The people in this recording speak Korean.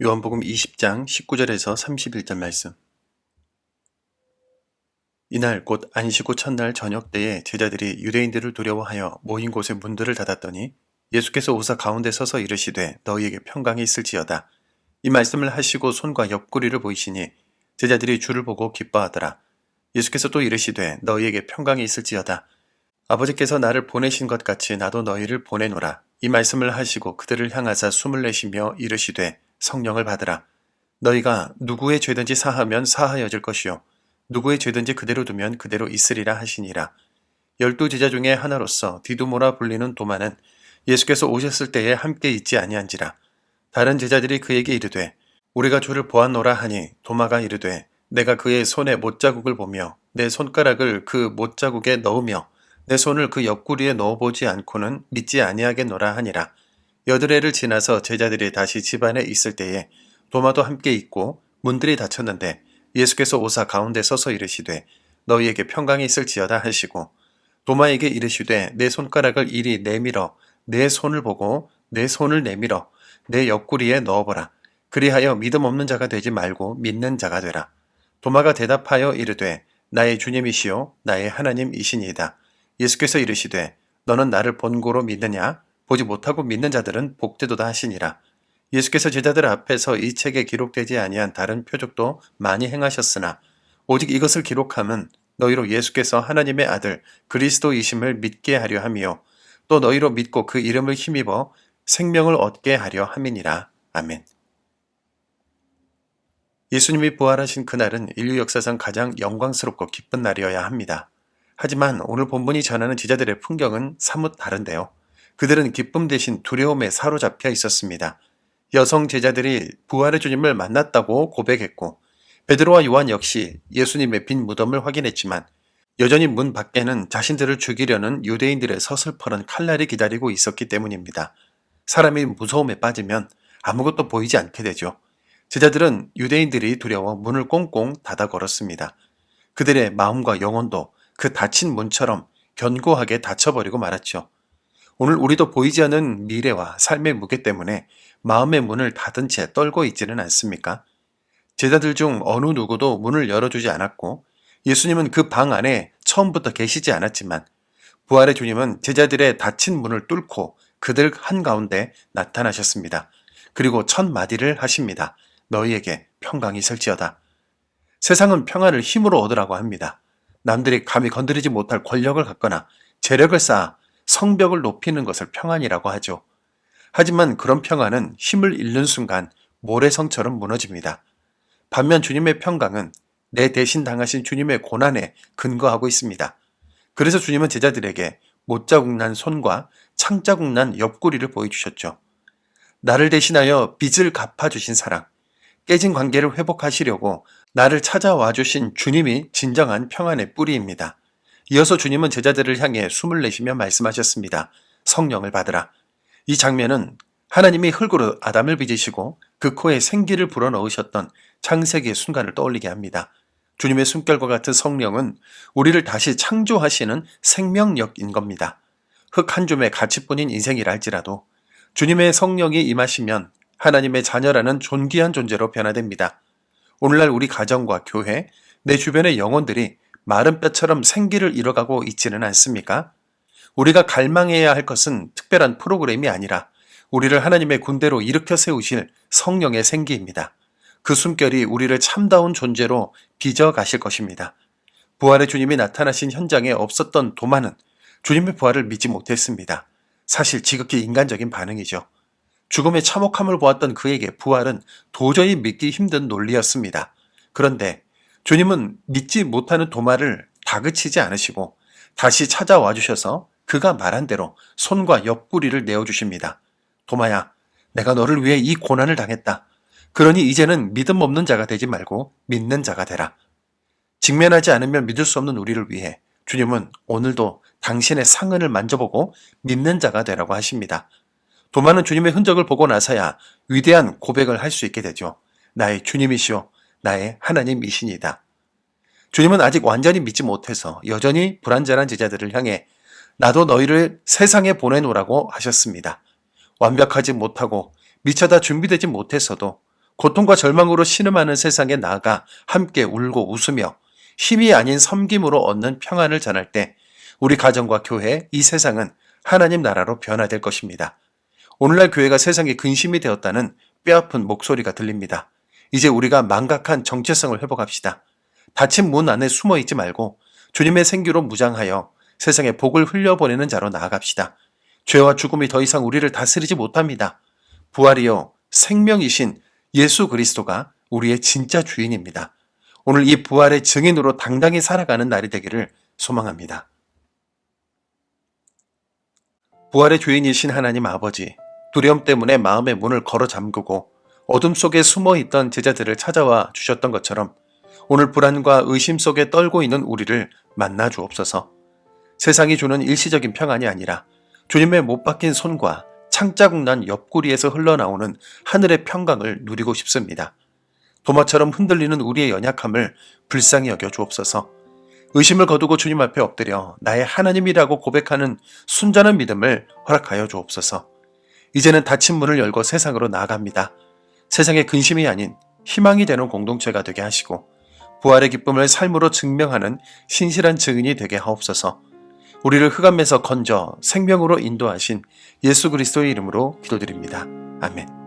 요한복음 20장 19절에서 31절 말씀. 이날 곧 안식 후 첫날 저녁 때에 제자들이 유대인들을 두려워하여 모인 곳의 문들을 닫았더니 예수께서 오사 가운데 서서 이르시되 너희에게 평강이 있을지어다. 이 말씀을 하시고 손과 옆구리를 보이시니 제자들이 주를 보고 기뻐하더라. 예수께서 또 이르시되 너희에게 평강이 있을지어다. 아버지께서 나를 보내신 것 같이 나도 너희를 보내노라. 이 말씀을 하시고 그들을 향하사 숨을 내쉬며 이르시되 성령을 받으라. 너희가 누구의 죄든지 사하면 사하여질 것이요 누구의 죄든지 그대로 두면 그대로 있으리라 하시니라. 12 제자 중에 하나로서 디두모라 불리는 도마는 예수께서 오셨을 때에 함께 있지 아니한지라. 다른 제자들이 그에게 이르되 우리가 주를 보았노라 하니 도마가 이르되 내가 그의 손에 못자국을 보며 내 손가락을 그 못자국에 넣으며 내 손을 그 옆구리에 넣어보지 않고는 믿지 아니하겠노라 하니라. 여드레를 지나서 제자들이 다시 집안에 있을 때에 도마도 함께 있고 문들이 닫혔는데 예수께서 오사 가운데 서서 이르시되 너희에게 평강이 있을지어다 하시고 도마에게 이르시되 내 손가락을 이리 내밀어 내 손을 보고 내 손을 내밀어 내 옆구리에 넣어보라. 그리하여 믿음 없는 자가 되지 말고 믿는 자가 되라. 도마가 대답하여 이르되 나의 주님이시요 나의 하나님이시니이다. 예수께서 이르시되 너는 나를 본고로 믿느냐? 보지 못하고 믿는 자들은 복되도다 하시니라. 예수께서 제자들 앞에서 이 책에 기록되지 아니한 다른 표적도 많이 행하셨으나 오직 이것을 기록함은 너희로 예수께서 하나님의 아들 그리스도이심을 믿게 하려 함이요 또 너희로 믿고 그 이름을 힘입어 생명을 얻게 하려 함이니라. 아멘. 예수님이 부활하신 그날은 인류 역사상 가장 영광스럽고 기쁜 날이어야 합니다. 하지만 오늘 본문이 전하는 제자들의 풍경은 사뭇 다른데요. 그들은 기쁨 대신 두려움에 사로잡혀 있었습니다. 여성 제자들이 부활의 주님을 만났다고 고백했고 베드로와 요한 역시 예수님의 빈 무덤을 확인했지만 여전히 문 밖에는 자신들을 죽이려는 유대인들의 서슬퍼런 칼날이 기다리고 있었기 때문입니다. 사람이 무서움에 빠지면 아무것도 보이지 않게 되죠. 제자들은 유대인들이 두려워 문을 꽁꽁 닫아 걸었습니다. 그들의 마음과 영혼도 그 닫힌 문처럼 견고하게 닫혀버리고 말았죠. 오늘 우리도 보이지 않는 미래와 삶의 무게 때문에 마음의 문을 닫은 채 떨고 있지는 않습니까? 제자들 중 어느 누구도 문을 열어주지 않았고 예수님은 그 방 안에 처음부터 계시지 않았지만 부활의 주님은 제자들의 닫힌 문을 뚫고 그들 한가운데 나타나셨습니다. 그리고 첫 마디를 하십니다. 너희에게 평강이 있을지어다. 세상은 평안을 힘으로 얻으라고 합니다. 남들이 감히 건드리지 못할 권력을 갖거나 재력을 쌓아 성벽을 높이는 것을 평안이라고 하죠. 하지만 그런 평안은 힘을 잃는 순간 모래성처럼 무너집니다. 반면 주님의 평강은 내 대신 당하신 주님의 고난에 근거하고 있습니다. 그래서 주님은 제자들에게 못자국 난 손과 창자국 난 옆구리를 보여주셨죠. 나를 대신하여 빚을 갚아주신 사랑, 깨진 관계를 회복하시려고 나를 찾아와 주신 주님이 진정한 평안의 뿌리입니다. 이어서 주님은 제자들을 향해 숨을 내쉬며 말씀하셨습니다. 성령을 받으라. 이 장면은 하나님이 흙으로 아담을 빚으시고 그 코에 생기를 불어넣으셨던 창세기의 순간을 떠올리게 합니다. 주님의 숨결과 같은 성령은 우리를 다시 창조하시는 생명력인 겁니다. 흙 한 줌의 가치뿐인 인생이라 할지라도 주님의 성령이 임하시면 하나님의 자녀라는 존귀한 존재로 변화됩니다. 오늘날 우리 가정과 교회, 내 주변의 영혼들이 마른 뼈처럼 생기를 잃어가고 있지는 않습니까? 우리가 갈망해야 할 것은 특별한 프로그램이 아니라 우리를 하나님의 군대로 일으켜 세우실 성령의 생기입니다. 그 숨결이 우리를 참다운 존재로 빚어 가실 것입니다. 부활의 주님이 나타나신 현장에 없었던 도마는 주님의 부활을 믿지 못했습니다. 사실 지극히 인간적인 반응이죠. 죽음의 참혹함을 보았던 그에게 부활은 도저히 믿기 힘든 논리였습니다. 그런데 주님은 믿지 못하는 도마를 다그치지 않으시고 다시 찾아와 주셔서 그가 말한 대로 손과 옆구리를 내어주십니다. 도마야, 내가 너를 위해 이 고난을 당했다. 그러니 이제는 믿음 없는 자가 되지 말고 믿는 자가 되라. 직면하지 않으면 믿을 수 없는 우리를 위해 주님은 오늘도 당신의 상흔을 만져보고 믿는 자가 되라고 하십니다. 도마는 주님의 흔적을 보고 나서야 위대한 고백을 할 수 있게 되죠. 나의 주님이시오, 나의 하나님이시니다. 주님은 아직 완전히 믿지 못해서 여전히 불완전한 제자들을 향해 나도 너희를 세상에 보내노라고 하셨습니다. 완벽하지 못하고 미처 다 준비되지 못했어도 고통과 절망으로 신음하는 세상에 나아가 함께 울고 웃으며 힘이 아닌 섬김으로 얻는 평안을 전할 때 우리 가정과 교회, 이 세상은 하나님 나라로 변화될 것입니다. 오늘날 교회가 세상의 근심이 되었다는 뼈아픈 목소리가 들립니다. 이제 우리가 망각한 정체성을 회복합시다. 닫힌 문 안에 숨어 있지 말고 주님의 생기로 무장하여 세상에 복을 흘려보내는 자로 나아갑시다. 죄와 죽음이 더 이상 우리를 다스리지 못합니다. 부활이요 생명이신 예수 그리스도가 우리의 진짜 주인입니다. 오늘 이 부활의 증인으로 당당히 살아가는 날이 되기를 소망합니다. 부활의 주인이신 하나님 아버지, 두려움 때문에 마음의 문을 걸어 잠그고 어둠 속에 숨어 있던 제자들을 찾아와 주셨던 것처럼 오늘 불안과 의심 속에 떨고 있는 우리를 만나 주옵소서. 세상이 주는 일시적인 평안이 아니라 주님의 못 박힌 손과 창자국 난 옆구리에서 흘러나오는 하늘의 평강을 누리고 싶습니다. 도마처럼 흔들리는 우리의 연약함을 불쌍히 여겨 주옵소서. 의심을 거두고 주님 앞에 엎드려 나의 하나님이라고 고백하는 순전한 믿음을 허락하여 주옵소서. 이제는 닫힌 문을 열고 세상으로 나아갑니다. 세상의 근심이 아닌 희망이 되는 공동체가 되게 하시고 부활의 기쁨을 삶으로 증명하는 신실한 증인이 되게 하옵소서. 우리를 흑암에서 건져 생명으로 인도하신 예수 그리스도의 이름으로 기도드립니다. 아멘.